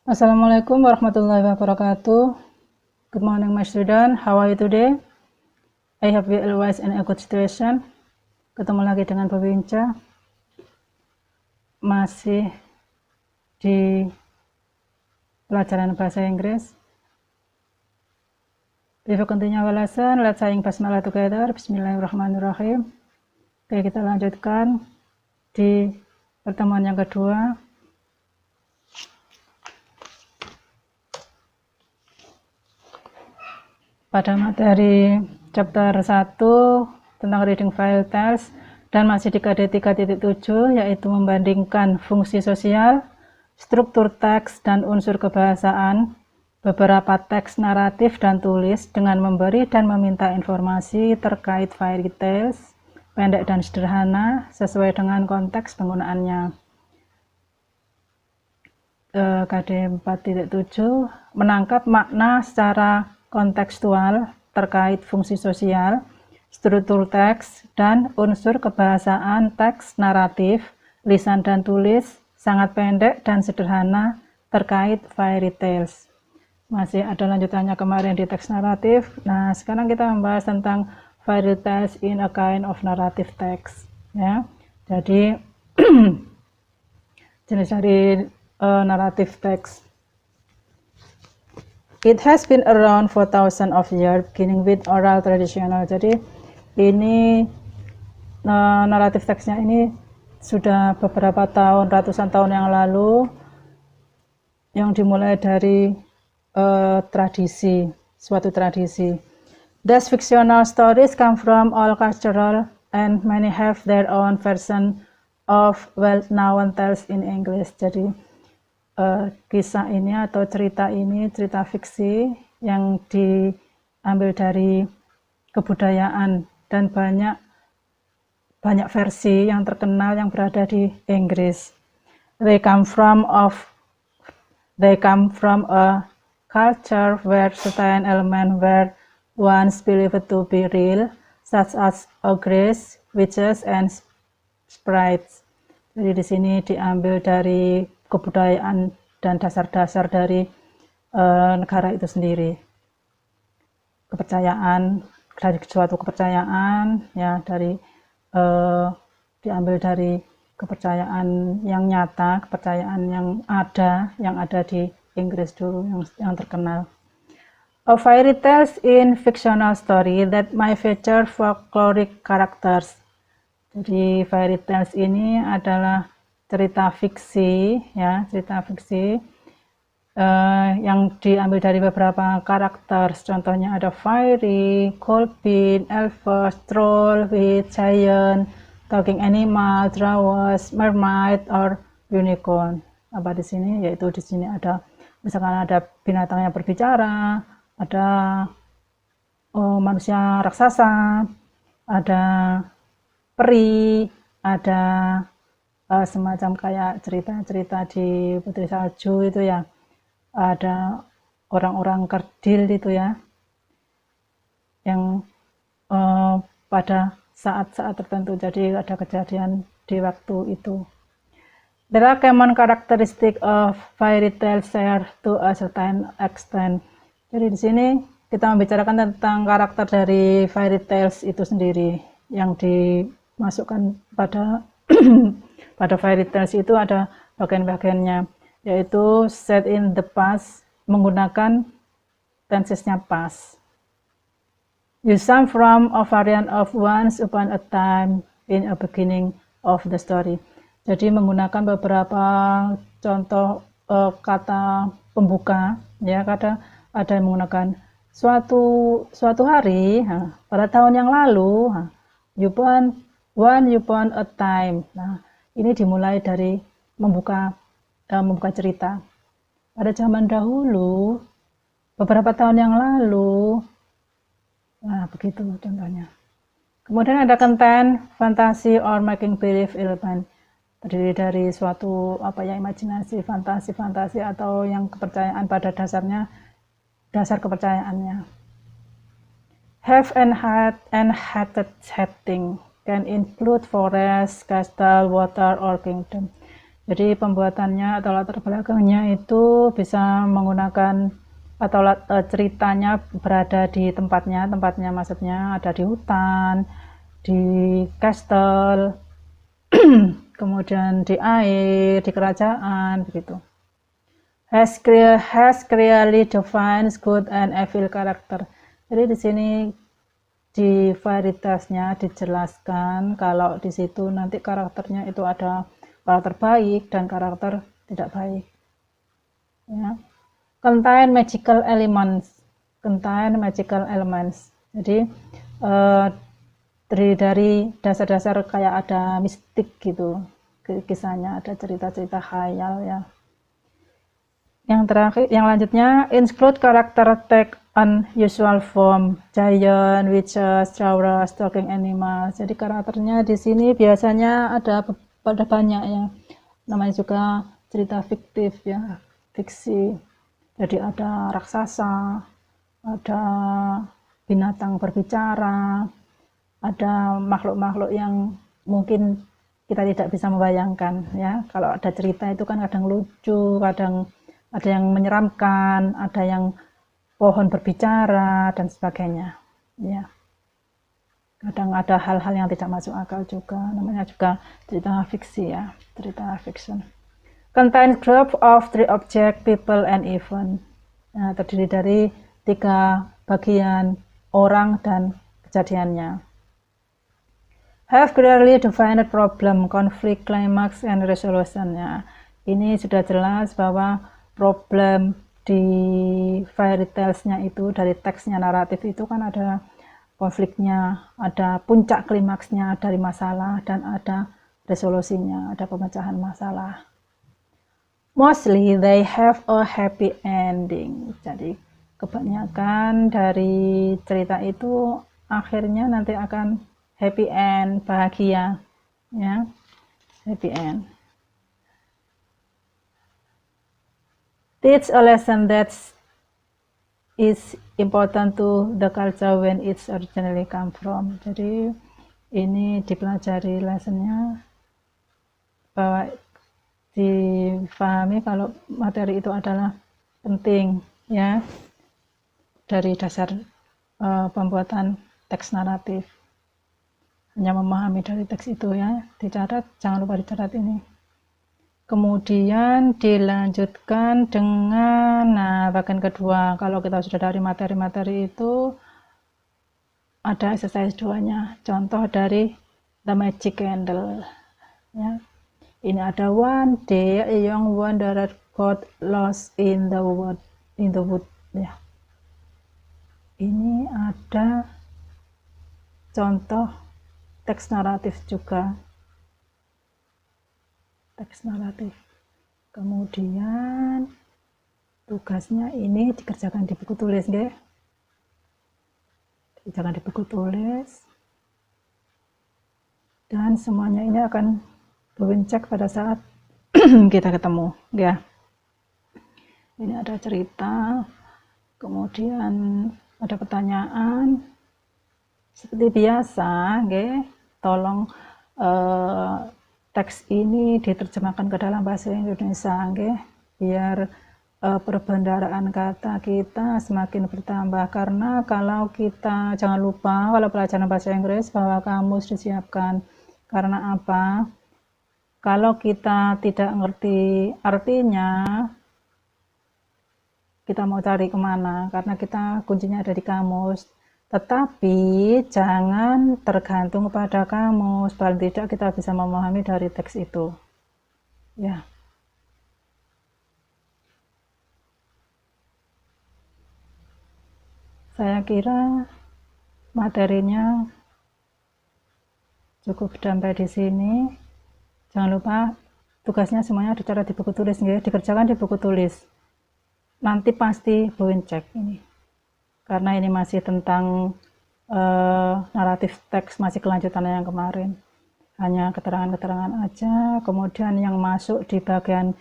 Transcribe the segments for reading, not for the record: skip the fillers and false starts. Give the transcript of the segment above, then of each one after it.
Assalamualaikum warahmatullahi wabarakatuh. Good morning, my student. How are you today? I hope you always in a good situation. Ketemu lagi dengan Bu Winca. Masih di pelajaran bahasa Inggris. Before continue our lesson, let's saying basmalah together. Bismillahirrahmanirrahim. Oke, kita lanjutkan di pertemuan yang kedua. Pada materi chapter 1 tentang reading fairy tales dan masih di KD 3.7 yaitu membandingkan fungsi sosial, struktur teks dan unsur kebahasaan, beberapa teks naratif dan tulis dengan memberi dan meminta informasi terkait fairy tales, pendek dan sederhana sesuai dengan konteks penggunaannya. KD 4.7 menangkap makna secara kontekstual terkait fungsi sosial, struktur teks, dan unsur kebahasaan teks naratif, lisan dan tulis, sangat pendek dan sederhana terkait fairy tales. Masih ada lanjutannya kemarin di teks naratif. Nah, sekarang kita membahas tentang fairy tales in a kind of narrative text. Ya, jadi jenis dari narrative text. It has been around for thousands of years, beginning with oral traditional. Jadi ini naratif teksnya ini sudah beberapa tahun, ratusan tahun yang lalu, yang dimulai dari tradisi, suatu tradisi. These fictional stories come from all cultural and many have their own version of well-known tales in English. Jadi kisah ini atau cerita ini, cerita fiksi yang diambil dari kebudayaan dan banyak versi yang terkenal yang berada di Inggris. They come from a culture where certain elements were once believed to be real, such as ogres, witches, and sprites. Jadi di sini diambil dari kebudayaan dan dasar-dasar dari negara itu sendiri. Kepercayaan, dari suatu kepercayaan, ya diambil dari kepercayaan yang nyata, kepercayaan yang ada di Inggris dulu yang terkenal. A fairy tales in fictional story that might feature folkloric characters. Jadi fairy tales ini adalah cerita fiksi, ya, cerita fiksi yang diambil dari beberapa karakter. Contohnya ada fairy, goblin, elves, troll, witch, giant, talking animal, dwarves, mermaid, or unicorn. Apa di sini? Yaitu di sini ada, misalkan ada binatang yang berbicara, ada manusia raksasa, ada peri, ada semacam kayak cerita-cerita di Putri Salju itu ya, ada orang-orang kerdil itu ya, yang pada saat-saat tertentu, jadi ada kejadian di waktu itu. There are common characteristic of fairy tales share to a certain extent. Jadi di sini kita membicarakan tentang karakter dari fairy tales itu sendiri yang dimasukkan pada pada fairy tales itu ada bagian-bagiannya, yaitu set in the past, menggunakan tensesnya past. Use some from a variant of once upon a time in a beginning of the story. Jadi menggunakan beberapa contoh kata pembuka, ya, ada yang menggunakan suatu hari, pada tahun yang lalu, one upon a time. Nah, ini dimulai dari membuka cerita. Pada zaman dahulu, beberapa tahun yang lalu, nah begitu contohnya. Kemudian ada content, fantasy or making believe element. Terdiri dari suatu imajinasi, fantasi atau yang kepercayaan pada dasar kepercayaannya. Have and hated setting can include forest, castle, water, or kingdom. Jadi pembuatannya atau latar belakangnya itu bisa menggunakan atau ceritanya berada di tempatnya maksudnya ada di hutan, di kastel, kemudian di air, di kerajaan, begitu. Has clearly defines good and evil character. Jadi di sini di varietasnya dijelaskan kalau di situ nanti karakternya itu ada karakter baik dan karakter tidak baik. Ya. Contain magical elements. Jadi terdiri dari dasar-dasar kayak ada mistik gitu kisahnya, ada cerita-cerita khayal ya. Yang terakhir, yang lanjutnya, include character take unusual form, giant, witches, trauras, talking animals. Jadi karakternya di sini biasanya ada banyak ya. Namanya juga cerita fiktif ya, fiksi. Jadi ada raksasa, ada binatang berbicara, ada makhluk-makhluk yang mungkin kita tidak bisa membayangkan ya. Kalau ada cerita itu kan kadang lucu, kadang ada yang menyeramkan, ada yang pohon berbicara dan sebagainya ya. Kadang ada hal-hal yang tidak masuk akal juga, namanya juga cerita fiksi ya, cerita fiction. Contain group of 3 object, people and event. Nah, terdiri dari 3 bagian, orang dan kejadiannya. Have clearly defined problem, conflict, climax, and resolution. Ya, ini sudah jelas bahwa problem di fairy tales-nya itu dari teksnya naratif itu kan ada konfliknya, ada puncak klimaksnya dari masalah dan ada resolusinya, ada pemecahan masalah. Mostly they have a happy ending. Jadi kebanyakan dari cerita itu akhirnya nanti akan happy end, bahagia ya, happy end. Teach a lesson that is important to the culture when it's originally come from. Jadi ini dipelajari lessonnya bahwa difahami kalau materi itu adalah penting ya dari dasar pembuatan teks naratif. Hanya memahami dari teks itu ya, dicatat, jangan lupa dicatat ini. Kemudian dilanjutkan dengan bagian kedua. Kalau kita sudah dari materi-materi itu ada exercise 2-nya. Contoh dari The Magic Candle. Ya. Ini ada one day a young wanderer got lost in the wood. Ya. Ini ada contoh teks naratif juga. Teks naratif. Kemudian tugasnya ini dikerjakan di buku tulis, nggih. Dikerjakan di buku tulis. Dan semuanya ini akan Bowin cek pada saat kita ketemu, ya. Ini ada cerita, kemudian ada pertanyaan. Seperti biasa, nggih, tolong teks ini diterjemahkan ke dalam bahasa Indonesia, nggih, biar perbendaharaan kata kita semakin bertambah. Karena kalau kita, jangan lupa kalau pelajaran bahasa Inggris bahwa kamus disiapkan. Karena apa? Kalau kita tidak ngerti artinya, kita mau cari kemana? Karena kita kuncinya ada di kamus. Tetapi jangan tergantung pada kamus, paling tidak kita bisa memahami dari teks itu. Ya. Saya kira materinya cukup sampai di sini. Jangan lupa tugasnya semuanya dicatat di buku tulis, nggih, dikerjakan di buku tulis. Nanti pasti Bowin cek ini. Karena ini masih tentang naratif teks, masih kelanjutan yang kemarin. Hanya keterangan-keterangan aja, kemudian yang masuk di bagian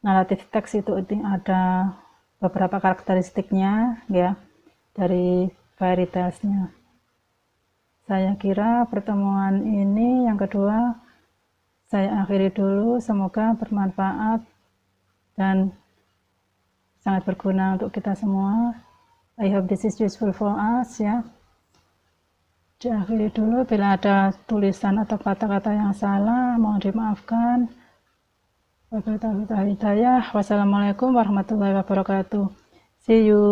naratif teks itu ada beberapa karakteristiknya ya dari fairy tales-nya. Saya kira pertemuan ini yang kedua saya akhiri dulu, semoga bermanfaat dan sangat berguna untuk kita semua. I hope this is useful for us, ya. Diakhiri dulu, bila ada tulisan atau kata-kata yang salah mohon dimaafkan. Wabillahi taufiq wal hidayah. Wassalamualaikum warahmatullahi wabarakatuh. See you.